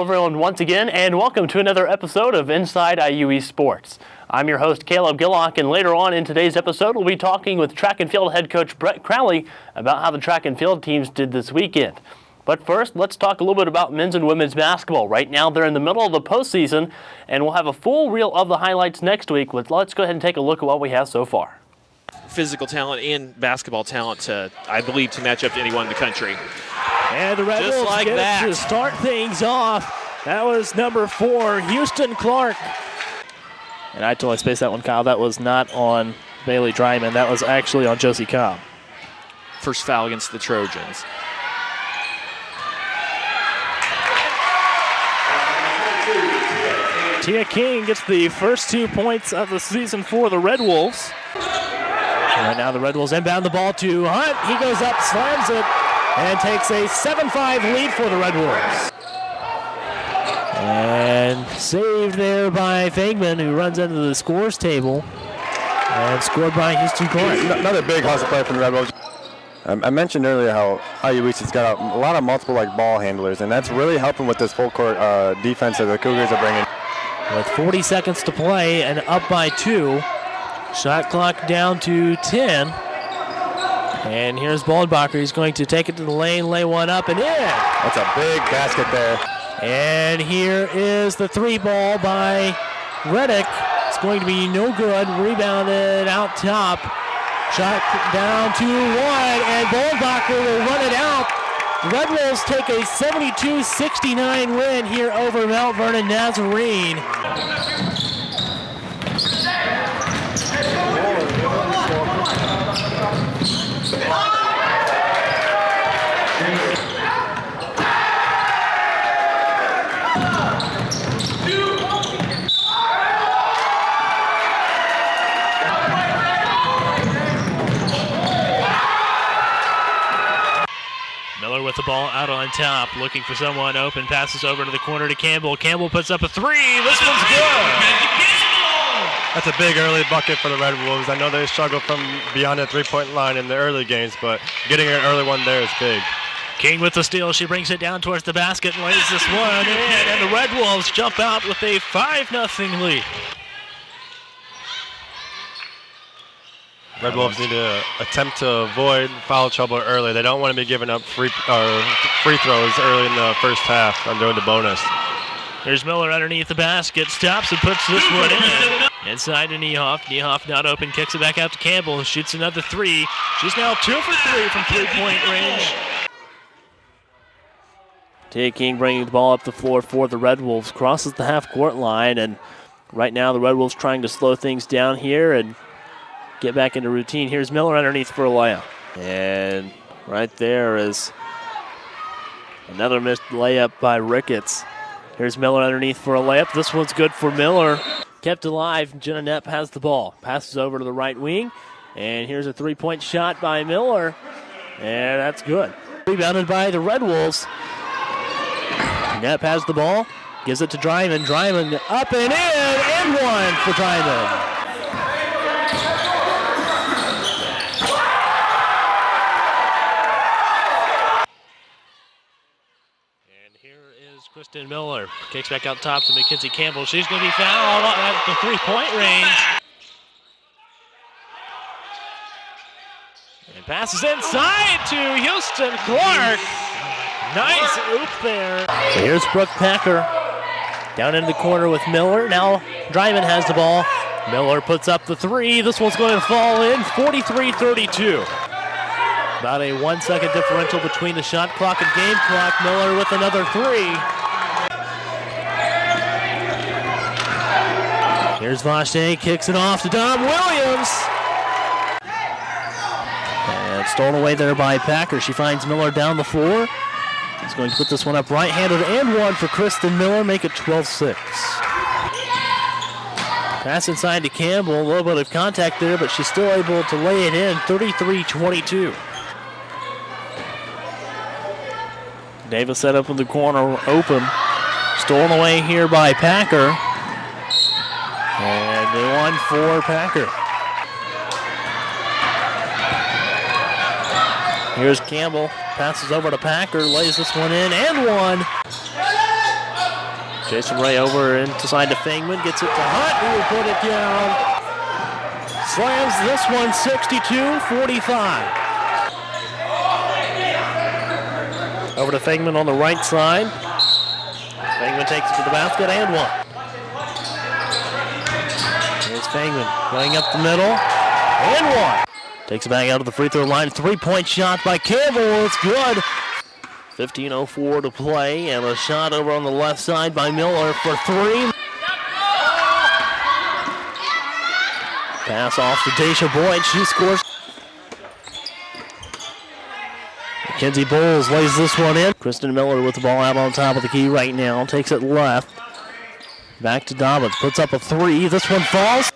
everyone once again, and welcome to another episode of Inside IUE Sports. I'm your host, Caleb Gillock, and later on in today's episode, we'll be talking with track and field head coach Brett Crowley about how the track and field teams did this weekend. But first, let's talk a little bit about men's and women's basketball. Right now, they're in the middle of the postseason, and we'll have a full reel of the highlights next week. Let's go ahead and take a look at what we have so far. Physical talent and basketball talent, I believe, to match up to anyone in the country. And the Red Wolves like get that to start things off. That was number 4, Houston Clark. And I totally spaced that one, Kyle. That was not on Bailey Dryman. That was actually on Josie Cobb. First foul against the Trojans. Tia King gets the first 2 points of the season for the Red Wolves. Right now the Red Wolves inbound the ball to Hunt. He goes up, slams it, and takes a 7-5 lead for the Red Wolves. And saved there by Fagman, who runs into the scores table. And scored by Houston Clark. Another big hustle play from the Red Wolves. I mentioned earlier how IU East has got a lot of multiple ball handlers, and that's really helping with this full court defense that the Cougars are bringing. With 40 seconds to play and up by 2. Shot clock down to 10. And here's Boldbacher. He's going to take it to the lane, lay one up and in. That's a big basket there. And here is the 3 ball by Reddick. It's going to be no good. Rebounded out top. Shot down to 1, and Boldbacher will run it out. Red Wolves take a 72-69 win here over Mount Vernon Nazarene. Miller with the ball out on top, looking for someone open, passes over to the corner to Campbell. Campbell puts up a 3. This one's good. That's a big early bucket for the Red Wolves. I know they struggle from beyond the three-point line in the early games, but getting an early one there is big. King with the steal. She brings it down towards the basket and lays this one in, and the Red Wolves jump out with a 5-0 lead. Red Wolves need to attempt to avoid foul trouble early. They don't want to be giving up free throws early in the first half during the bonus. There's Miller underneath the basket, stops and puts this one in. Inside to Niehoff. Niehoff not open, kicks it back out to Campbell, shoots another 3. She's now 2 for 3 from three-point range. Tia King bringing the ball up the floor for the Red Wolves, crosses the half-court line, and right now the Red Wolves trying to slow things down here and get back into routine. Here's Miller underneath for a layup. And right there is another missed layup by Ricketts. Here's Miller underneath for a layup. This one's good for Miller. Kept alive. Jenna Knapp has the ball. Passes over to the right wing. And here's a 3-point shot by Miller. And that's good. Rebounded by the Red Wolves. Knapp has the ball. Gives it to Dryman. Dryman up and in. And 1 for Dryman. Kristen Miller kicks back out top to Mackenzie Campbell. She's going to be fouled at the three-point range. And passes inside to Houston Clark. Nice oop there. So here's Brooke Packer down in the corner with Miller. Now Dryman has the ball. Miller puts up the 3. This one's going to fall in, 43-32. About a 1-second differential between the shot clock and game clock. Miller with another 3. Here's Vache, kicks it off to Dom Williams. And stolen away there by Packer. She finds Miller down the floor. He's going to put this one up right-handed and 1 for Kristen Miller, make it 12-6. Pass inside to Campbell, a little bit of contact there, but she's still able to lay it in, 33-22. Davis set up in the corner, open. Stolen away here by Packer. And they won for Packer. Here's Campbell, passes over to Packer, lays this one in, and 1. Jason Ray over inside to Fangman, gets it to Hunt, who will put it down. Slams this one 62-45. Over to Fangman on the right side. Fangman takes it to the basket and one. Here's Fangman going up the middle and one. Takes it back out of the free throw line. 3-point shot by Campbell. It's good. 15:04 to play, and a shot over on the left side by Miller for three. Pass off to Daisha Boyd. She scores. Mackenzie Bowles lays this one in. Kristen Miller with the ball out on top of the key right now. Takes it left. Back to Dobbins. Puts up a three. This one falls.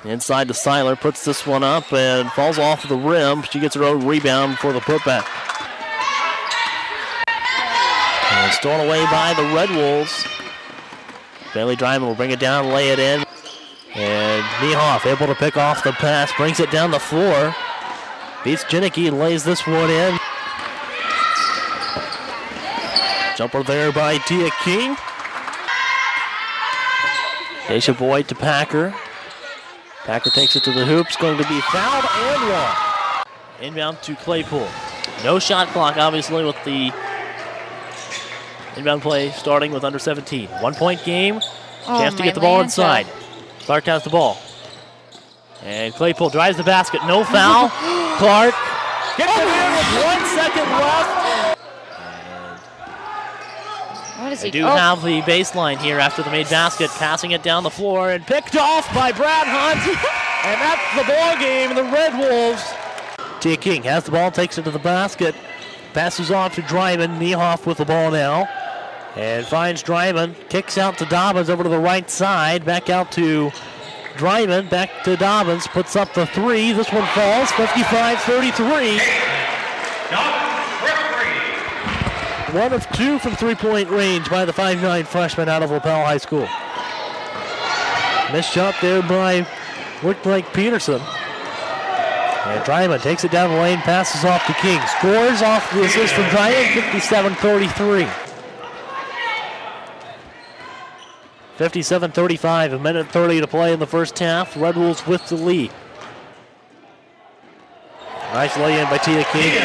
Inside to Seiler. Puts this one up and falls off the rim. She gets her own rebound for the putback. And stolen away by the Red Wolves. Bailey Dryman will bring it down, lay it in. And Niehoff able to pick off the pass. Brings it down the floor. Beats Janicki, lays this one in. Jumper there by Tia King. Daisha Boyd to Packer. Packer takes it to the hoops, going to be fouled and one. Inbound to Claypool. No shot clock, obviously, with the inbound play starting with under 17. 1 point game. Chance to get the ball inside. Clark has the ball. And Claypool drives the basket. No foul. Clark gets it in with 1 second left. What is They he? do have the baseline here after the made basket, passing it down the floor and picked off by Brad Hunt. And that's the ball game. The Red Wolves. Tia King has the ball, takes it to the basket, passes off to Dryman. Niehoff with the ball now. And finds Dryman, kicks out to Dobbins over to the right side, back out to Dryman, back to Dobbins, puts up the three. This one falls, 55-33. 1 of 2 from three-point range by the 5'9" freshman out of LaPel High School. Missed shot there by Blake Peterson. And Dryman takes it down the lane, passes off to King. Scores off the assist from Dryman, 57-33. 57-35, a minute 30 to play in the first half. Red Wolves with the lead. Nice lay-in by Tia King.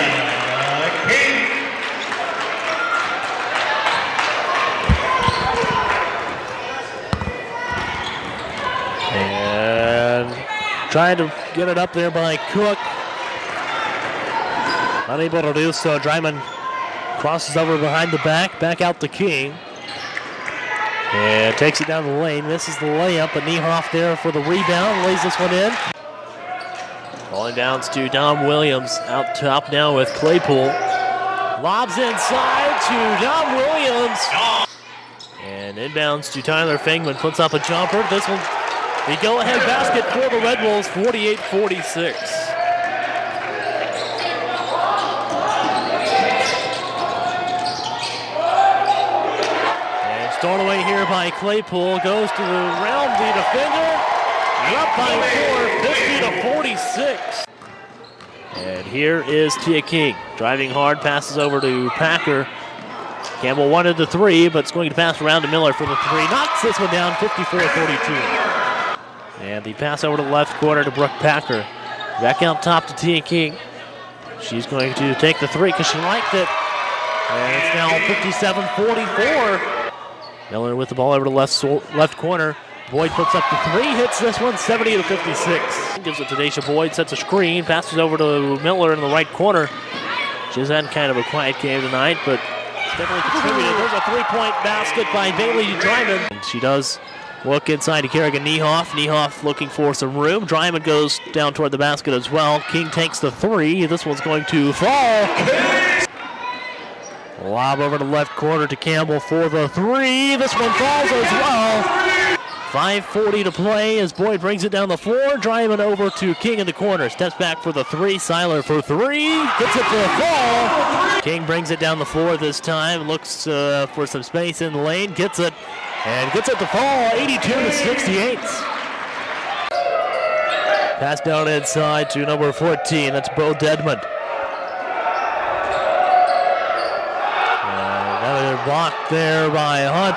And trying to get it up there by Cook. Unable to do so. Dryman crosses over behind the back out to King. And takes it down the lane, misses the layup, but Niehoff there for the rebound, lays this one in. Falling down to Dom Williams, out top now with Claypool. Lobs inside to Dom Williams. And inbounds to Tyler Fangman, puts up a jumper. This one, the go-ahead basket for the Red Wolves, 48-46. Stolen away here by Claypool, goes to around the defender, and up by 4, 50-46. And here is Tia King, driving hard, passes over to Packer. Campbell wanted the three, but it's going to pass around to Miller for the three. Knocks this one down, 54-42. And the pass over to the left corner to Brooke Packer. Back out top to Tia King. She's going to take the three because she liked it. And it's now 57-44. Miller with the ball over to left corner. Boyd puts up the three, hits this one 70-56. Gives it to Daisha Boyd, sets a screen, passes over to Miller in the right corner. She's had kind of a quiet game tonight, but definitely contributed. There's a three-point basket by Bailey Dryman. And she does look inside to Kerrigan Niehoff. Niehoff looking for some room. Dryman goes down toward the basket as well. King takes the three. This one's going to fall. Lob over to left corner to Campbell for the three. This one falls as well. 5:40 to play as Boyd brings it down the floor. Dryman over to King in the corner. Steps back for the three. Seiler for three. Gets it for the fall. King brings it down the floor this time. Looks for some space in the lane. Gets it. And gets it to fall. 82-68. Pass down inside to number 14. That's Bo Dedmond. blocked there by Hunt.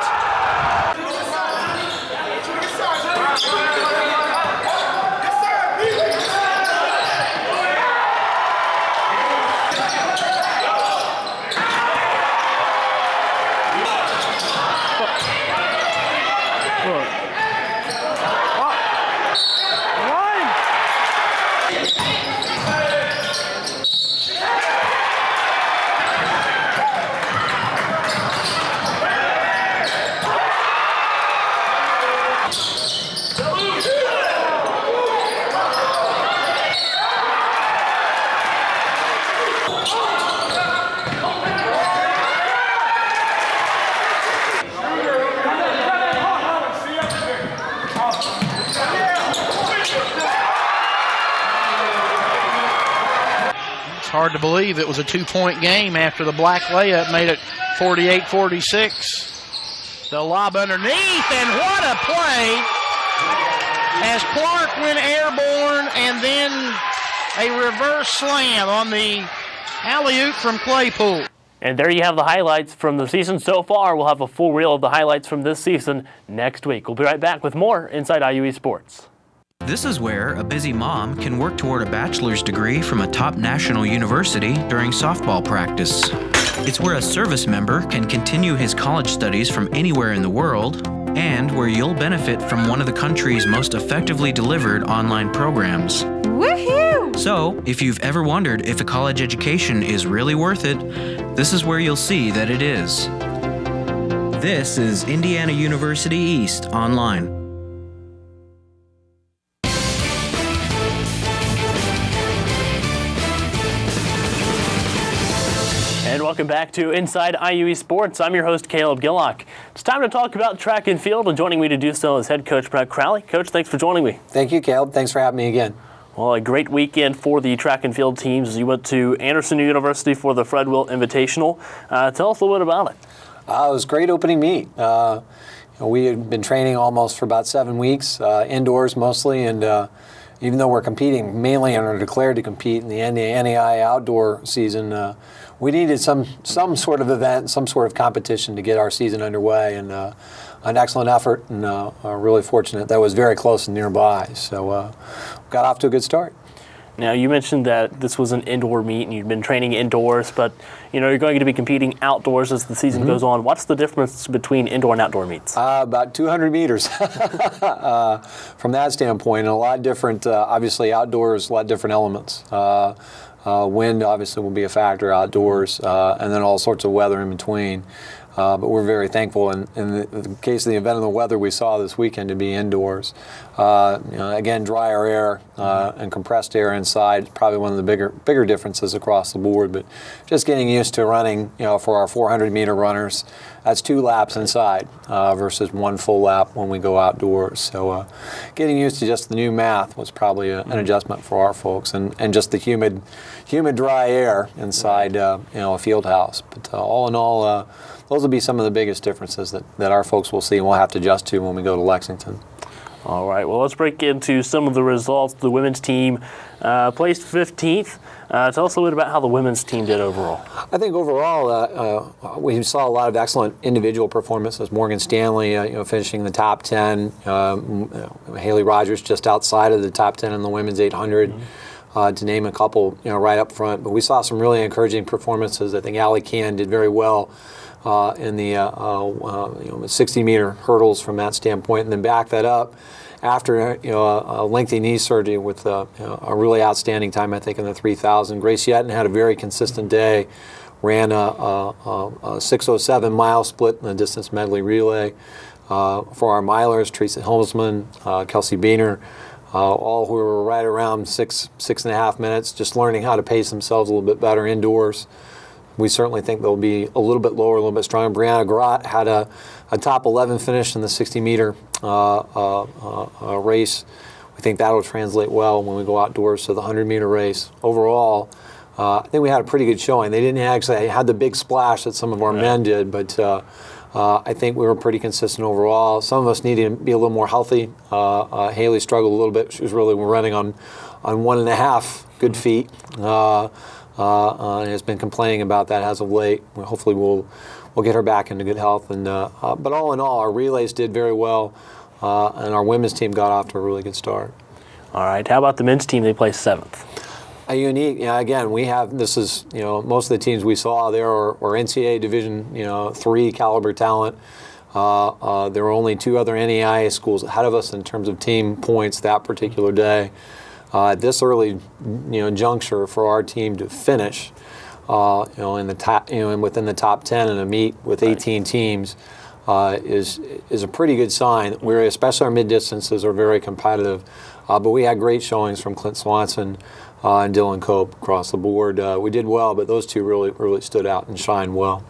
Hard to believe it was a 2-point game after the black layup made it 48-46. The lob underneath, and what a play as Clark went airborne, and then a reverse slam on the alley-oop from Claypool. And there you have the highlights from the season so far. We'll have a full reel of the highlights from this season next week. We'll be right back with more Inside IUE Sports. This is where a busy mom can work toward a bachelor's degree from a top national university during softball practice. It's where a service member can continue his college studies from anywhere in the world, and where you'll benefit from one of the country's most effectively delivered online programs. Woohoo! So, if you've ever wondered if a college education is really worth it, this is where you'll see that it is. This is Indiana University East Online. And welcome back to Inside IUE Sports. I'm your host, Caleb Gillock. It's time to talk about track and field, and joining me to do so is head coach Brett Crowley. Coach, thanks for joining me. Thank you, Caleb. Thanks for having me again. Well, a great weekend for the track and field teams as you went to Anderson University for the Fred Wilt Invitational. Tell us a little bit about it. It was a great opening meet. We had been training almost for about 7 weeks, indoors mostly, and even though we're competing mainly and are declared to compete in the NAI outdoor season, we needed some sort of event, some sort of competition to get our season underway, and an excellent effort, and really fortunate that was very close and nearby. So got off to a good start. Now, you mentioned that this was an indoor meet and you've been training indoors, but you're going to be competing outdoors as the season goes on. What's the difference between indoor and outdoor meets? About 200 meters from that standpoint, and a lot different, obviously outdoors, a lot different elements. Wind obviously will be a factor outdoors, and then all sorts of weather in between. But we're very thankful in the case of the event and the weather we saw this weekend to be indoors. Again, drier air and compressed air inside, probably one of the bigger differences across the board. But just getting used to running, for our 400-meter runners, that's 2 laps inside versus 1 full lap when we go outdoors. So getting used to just the new math was probably an adjustment for our folks, and just the humid, dry air inside, a field house. But all in all, those will be some of the biggest differences that our folks will see and we'll have to adjust to when we go to Lexington. All right, well, let's break into some of the results. The women's team placed 15th. Tell us a little bit about how the women's team did overall. I think overall we saw a lot of excellent individual performances. Morgan Stanley, finishing in the top 10. Haley Rogers just outside of the top 10 in the women's 800. To name a couple, right up front. But we saw some really encouraging performances. I think Allie Can did very well in the 60-meter hurdles from that standpoint, and then back that up after a lengthy knee surgery with a really outstanding time, I think, in the 3,000. Grace Yetton had a very consistent day, ran a 6:07 mile split in the distance medley relay. For our milers, Teresa Helmsman, Kelsey Beener, all who were right around 6.5 minutes, just learning how to pace themselves a little bit better indoors. We certainly think they'll be a little bit lower, a little bit stronger. Brianna Grott had a top 11 finish in the 60-meter race. We think that'll translate well when we go outdoors to the 100-meter race. Overall, I think we had a pretty good showing. They didn't actually have the big splash that some of our men did, but I think we were pretty consistent overall. Some of us needed to be a little more healthy. Haley struggled a little bit. She was really running on 1.5 good feet. Has been complaining about that as of late. Hopefully we'll we'll get her back into good health. And but all in all, our relays did very well, and our women's team got off to a really good start. All right. How about the men's team? They placed 7th. A unique, again, we have, this is, most of the teams we saw there are NCAA Division, 3 caliber talent. There were only 2 other NAIA schools ahead of us in terms of team points that particular day. At this early, juncture for our team to finish, in the top, within the top 10 in a meet with 18 teams, is a pretty good sign. We're, especially our mid distances, are very competitive. But we had great showings from Clint Swanson and Dylan Cope across the board. We did well, but those 2 really stood out and shined well.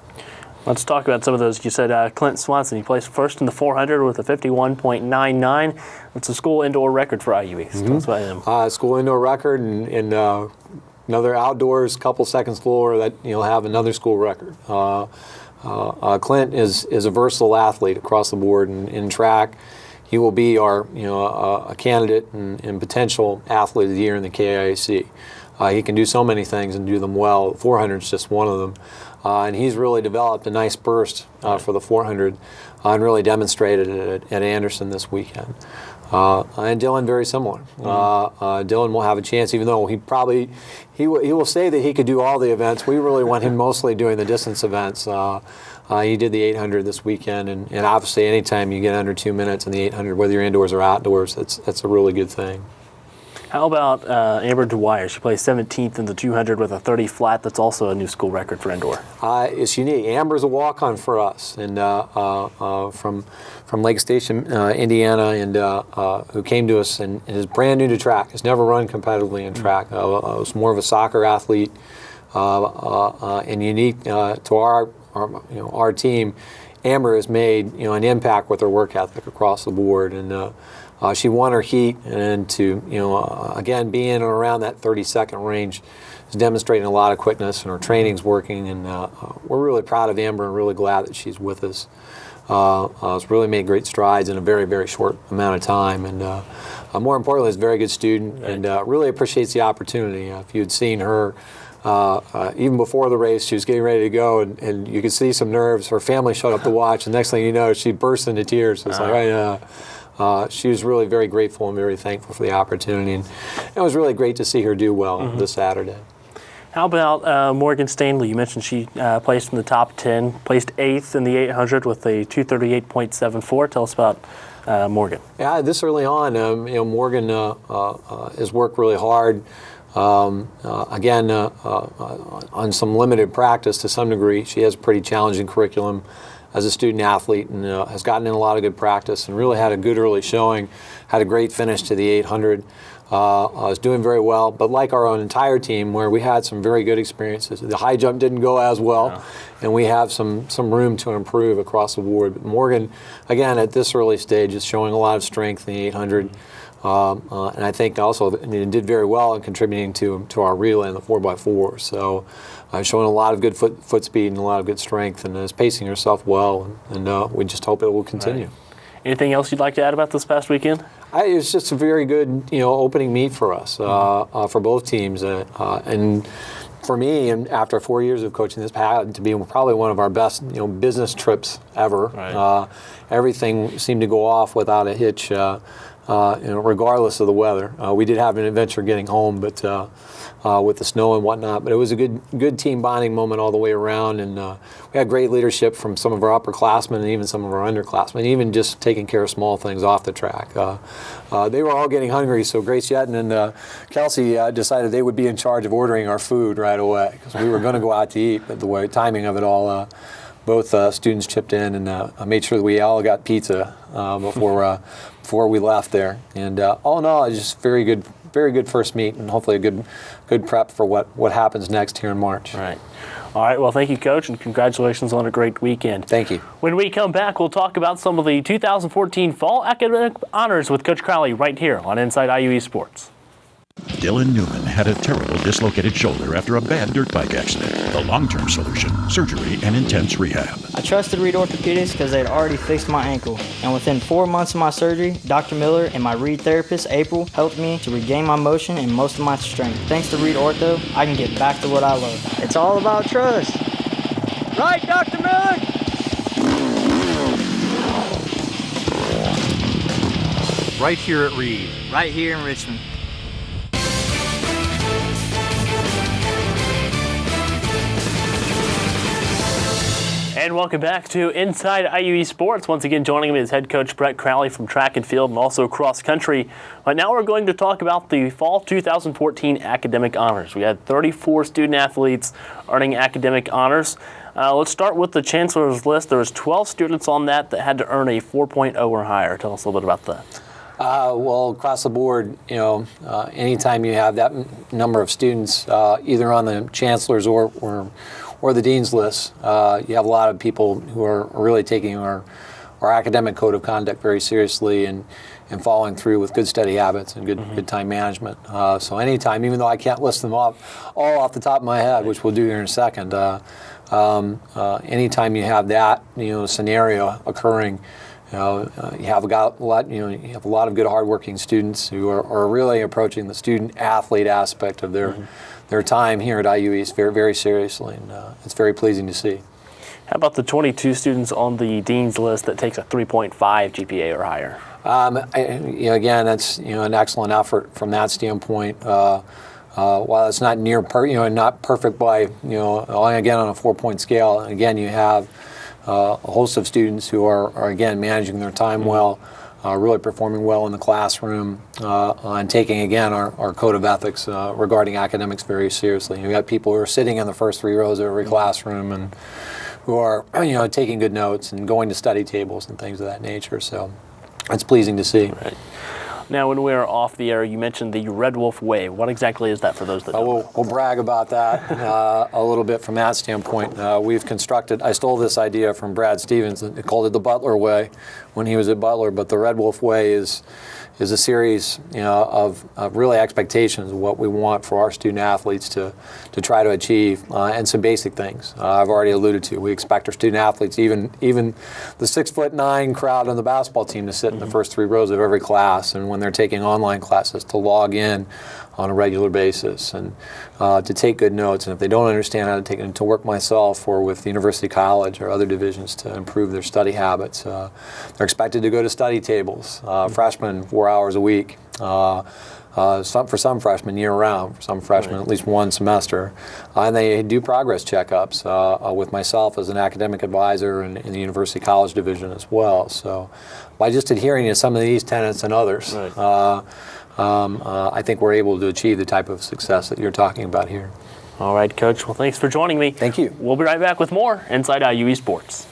Let's talk about some of those. You said Clint Swanson, he placed first in the 400 with a 51.99. It's a school indoor record for IU East. Tell us about him. School indoor record and another outdoors couple seconds lower that you'll have another school record. Clint is a versatile athlete across the board in track. He will be our a candidate and potential athlete of the year in the KIAC. He can do so many things and do them well. 400 is just one of them. And he's really developed a nice burst for the 400 and really demonstrated it at Anderson this weekend. And Dylan, very similar. Dylan will have a chance, even though he will say that he could do all the events. We really want him mostly doing the distance events. He did the 800 this weekend, and obviously anytime you get under 2 minutes in the 800, whether you're indoors or outdoors, that's a really good thing. How about Amber Dwyer? She placed 17th in the 200 with a 30 flat. That's also a new school record for indoor. It's unique. Amber's a walk-on for us, and from Lake Station, Indiana, and who came to us and is brand new to track. Has never run competitively in track. Was more of a soccer athlete, and unique to our team. Amber has made an impact with her work ethic across the board, and she won her heat, and to again be in and around that 30-second range is demonstrating a lot of quickness, and her training's working, and we're really proud of Amber and really glad that she's with us. Has really made great strides in a very, very short amount of time, and more importantly, is a very good student, and really appreciates the opportunity. If you had seen her even before the race, she was getting ready to go, and you could see some nerves. Her family showed up to watch, and next thing you know, she burst into tears. It's she was really very grateful and very thankful for the opportunity, and it was really great to see her do well this Saturday. How about Morgan Stanley? You mentioned she placed in the top 10, placed 8th in the 800 with a 238.74. Tell us about Morgan. Yeah, this early on, Morgan has worked really hard. Again, on some limited practice to some degree. She has a pretty challenging curriculum as a student athlete, and has gotten in a lot of good practice and really had a good early showing, had a great finish to the 800. Was doing very well, but like our own entire team, where we had some very good experiences. The high jump didn't go as well, and we have some room to improve across the board. But Morgan, again, at this early stage, is showing a lot of strength in the 800. And I think also did very well in contributing to our relay in the 4x4. So showing a lot of good foot speed and a lot of good strength, and is pacing herself well. And we just hope it will continue. Right. Anything else you'd like to add about this past weekend? It was just a very good opening meet for us, for both teams. And for me, and after 4 years of coaching, this had to be probably one of our best business trips ever. Right. Everything seemed to go off without a hitch. Regardless of the weather. We did have an adventure getting home, but with the snow and whatnot. But it was a good team bonding moment all the way around, and we had great leadership from some of our upperclassmen and even some of our underclassmen, even just taking care of small things off the track. They were all getting hungry, so Grace Yetton and Kelsey decided they would be in charge of ordering our food right away, because we were going to go out to eat, but the way timing of it all, both students chipped in and made sure that we all got pizza before we left there. And all in all, it's just very good first meet, and hopefully a good prep for what happens next here in March. Right. All right, well, thank you, Coach, and congratulations on a great weekend. Thank you. When we come back, we'll talk about some of the 2014 Fall Academic Honors with Coach Crowley right here on Inside IUE Sports. Dylan Newman had a terrible dislocated shoulder after a bad dirt bike accident. The long-term solution, surgery and intense rehab. I trusted Reed Orthopedics because they had already fixed my ankle. And within 4 months of my surgery, Dr. Miller and my Reed therapist, April, helped me to regain my motion and most of my strength. Thanks to Reed Ortho, I can get back to what I love. It's all about trust. Right, Dr. Miller? right here at Reed. Right here in Richmond. And welcome back to Inside IUE Sports. Once again, joining me is head coach Brett Crowley from track and field and also cross country. But now we're going to talk about the fall 2014 academic honors. We had 34 student athletes earning academic honors. Let's start with the chancellor's list. There was 12 students on that had to earn a 4.0 or higher. Tell us a little bit about that. Well, across the board, anytime you have that number of students, either on the chancellor's or the dean's list, you have a lot of people who are really taking our academic code of conduct very seriously and following through with good study habits and good time management. So anytime, even though I can't list them all off the top of my head, which we'll do here in a second, anytime you have that scenario occurring, you have a lot of good hardworking students who are really approaching the student athlete aspect of their time here at IU East very, very seriously, and it's very pleasing to see. How about the 22 students on the dean's list that takes a 3.5 GPA or higher? Again, that's an excellent effort from that standpoint. While it's not not perfect by again on a 4-point scale, again you have a host of students who are again managing their time well, really performing well in the classroom, and taking again our code of ethics regarding academics very seriously. You've got people who are sitting in the first 3 rows of every classroom and who are taking good notes and going to study tables and things of that nature. So it's pleasing to see. Right. Now, when we were off the air, you mentioned the Red Wolf Way. What exactly is that for those that don't know? We'll brag about that a little bit from that standpoint. We've constructed, I stole this idea from Brad Stevens, they called it the Butler Way when he was at Butler, but the Red Wolf Way is a series of really expectations of what we want for our student athletes to try to achieve, and some basic things I've already alluded to. We expect our student athletes, even the 6'9" crowd on the basketball team, to sit in the first 3 rows of every class, and when they're taking online classes, to log in on a regular basis and to take good notes. And if they don't understand how to take it, to work myself or with University College or other divisions to improve their study habits. They're expected to go to study tables, freshmen 4 hours a week. For some freshmen year-round, for some freshmen at least one semester. And they do progress checkups with myself as an academic advisor and in the University College division as well. So by just adhering to some of these tenets and others, I think we're able to achieve the type of success that you're talking about here. All right, Coach. Well, thanks for joining me. Thank you. We'll be right back with more Inside IUE Sports.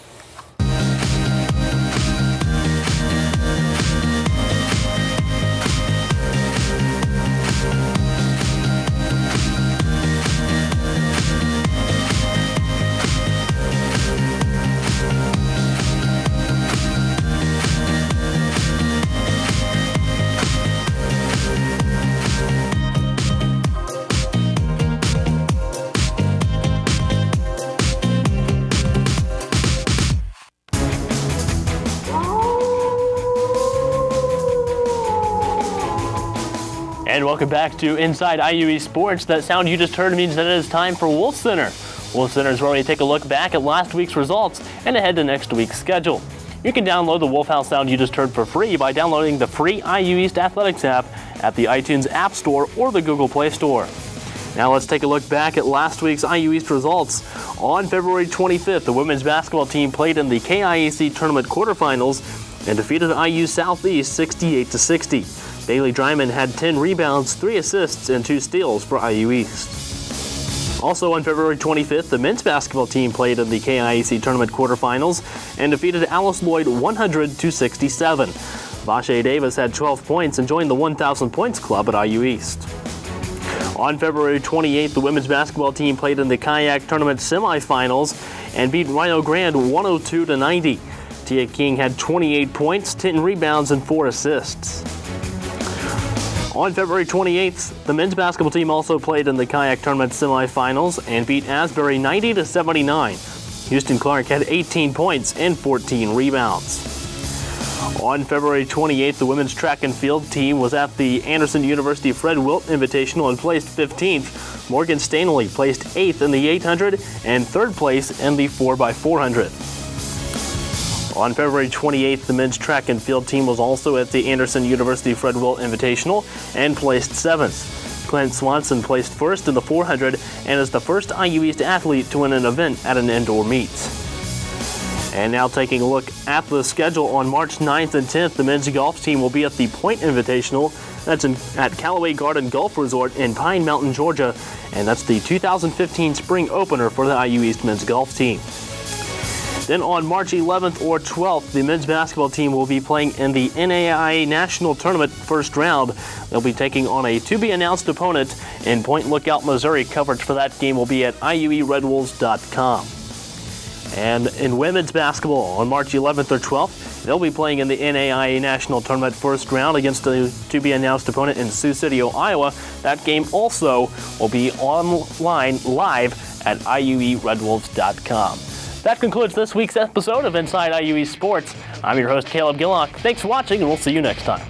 And welcome back to Inside IUE Sports. That sound you just heard means that it is time for Wolf Center. Wolf Center is where we take a look back at last week's results and ahead to next week's schedule. You can download the Wolf House sound you just heard for free by downloading the free IU East Athletics app at the iTunes App Store or the Google Play Store. Now let's take a look back at last week's IU East results. On February 25th, the women's basketball team played in the KIAC tournament quarterfinals and defeated IU Southeast 68-60. Bailey Dryman had 10 rebounds, 3 assists, and 2 steals for IU East. Also on February 25th, the men's basketball team played in the KIAC tournament quarterfinals and defeated Alice Lloyd 100-67. Vache Davis had 12 points and joined the 1,000 points club at IU East. On February 28th, the women's basketball team played in the kayak tournament semifinals and beat Rhino Grand 102-90. Tia King had 28 points, 10 rebounds, and 4 assists. On February 28th, the men's basketball team also played in the kayak tournament semifinals and beat Asbury 90-79. Houston Clark had 18 points and 14 rebounds. On February 28th, the women's track and field team was at the Anderson University Fred Wilt Invitational and placed 15th. Morgan Stanley placed 8th in the 800 and 3rd place in the 4x400. On February 28th, the men's track and field team was also at the Anderson University Fred Wilt Invitational and placed 7th. Clint Swanson placed 1st in the 400 and is the first IU East athlete to win an event at an indoor meet. And now taking a look at the schedule, on March 9th and 10th, the men's golf team will be at the Point Invitational. That's at Callaway Garden Golf Resort in Pine Mountain, Georgia. And that's the 2015 spring opener for the IU East men's golf team. Then on March 11th or 12th, the men's basketball team will be playing in the NAIA National Tournament first round. They'll be taking on a to-be-announced opponent in Point Lookout, Missouri. Coverage for that game will be at IUERedwolves.com. And in women's basketball, on March 11th or 12th, they'll be playing in the NAIA National Tournament first round against the to-be-announced opponent in Sioux City, Iowa. That game also will be online live at IUERedwolves.com. That concludes this week's episode of Inside IUE Sports. I'm your host, Caleb Gillock. Thanks for watching, and we'll see you next time.